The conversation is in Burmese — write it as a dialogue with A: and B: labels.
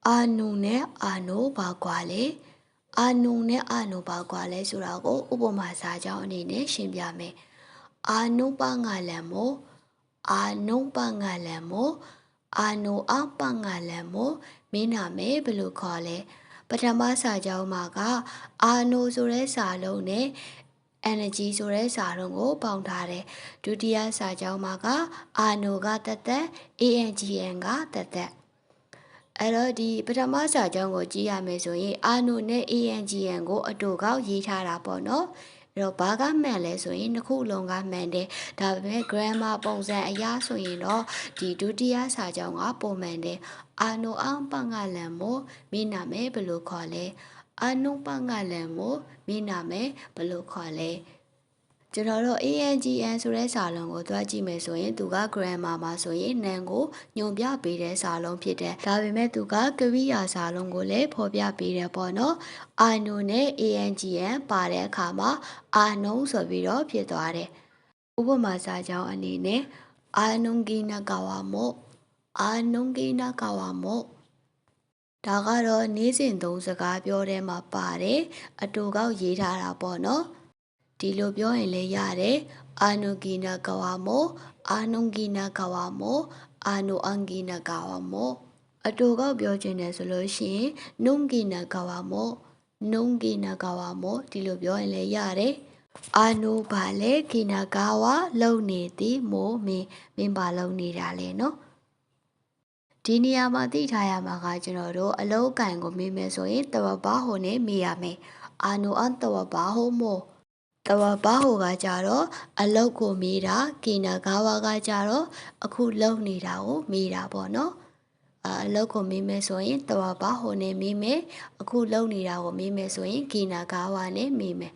A: အာနုနဲ့အာနိုဘာကွာလဲအာနုနဲ့အာနိုဘာကွာလဲဆိုတာကိုဥပမာစာကြောင်းအနေနဲ့ရှင်းပြမယ်အာနုပငါလံမိုအာနုပငါလံမိုအာနုအပငါလံမိုမင်းနာမဲဘယ်လိုခေါ်လဲပထမစာကြောင်းမှာကအာနုဆိုတဲ့စာလုံးနဲ့ energy ဆိုတဲ့စာလုံးကိုပေါင်းထားတယ်ဒုတိယစာကြောင်းမှာကအာနုကတသက် angn ကတသက်အဲ့တော့ဒီပထမစာကြောင်းကိုကြည့်ရမယ်ဆိုရင်အာနုနဲ့ angn ကိုအတူကောက်ရေးထားတာပေါ့နော်အဲ့တော့ဘာကမှန်လဲဆိုရင်တစ်ခုလုံးကမှန်တယ်ဒါပေမဲ့ grammar ပုံစံအရဆိုရင်တော့ဒီဒုတိယစာကြောင်းကပုံမှန်တယ်အာနုအပငါလံမို့မင်းနာမဲဘယ်လိုခေါ်လဲအာနုပငါလံမို့မင်းနာမဲဘယ်လိုခေါ်လဲကျွန်တော်တို့ angn ဆိုတဲ့စာလုံးကိုသွားကြည့်မယ်ဆိုရင်သူက grammar မှာဆိုရင်နံကိုညွန်ပြပေးတဲ့စာလုံးဖြစ်တယ်ဒါပေမဲ့သူကကရိယာစာလုံးကိုလည်းဖော်ပြပေးတယ်ပေါ့နော်အာနုနဲ့ angn ပါတဲ့အခါမှာအာနုဆိုပြီးတော့ဖြစ်သွားတယ်ဥပမာစာကြောင်းအနေနဲ့အာနုဂိနကဝမို့အာနုဂိနကဝမို့ဒါကတော့နေ့စဉ်သုံးစကားပြောတဲ့မှာပါတယ်အတူကောက်ရေးထားတာပေါ့နော်ဒီလိုပြောရင်လည်းရတယ်အာနုဂိနကဝမို့အာနုဂိနကဝမို့အာနုအင်္ဂိနကဝမို့အတူကောက်ပြောချင်တယ်ဆိုလို့ရှိရင်နုံဂိနကဝမို့နုံဂိနကဝမို့ဒီလိုပြောရင်လည်းရတယ်အာနုဘာလဲဂိနကဝလုံနေသည်မို့မင်းဘာလုံနေတာလဲနော်ဒီနေရာမှာသိထားရမှာကကျွန်တော်တို့အလုံးအကင်ကိုမေးမယ်ဆိုရင်တဝဘာဟိုနဲ့မေးရမယ်အာနုအန်တဝဘာဟိုမို့တဝဘာဟိုကကြတော့အလုတ်ကိုမေးတာကိနာဂါဝါကကြတော့အခုလုံနေတာကိုမေးတာပေါ့နော်အလုတ်ကိုမေးမယ်ဆိုရင်တဝဘာဟိုနဲ့မေးမယ်အခုလုံနေတာကိုမေးမယ်ဆိုရင်ကိနာဂါဝါနဲ့မေးမယ်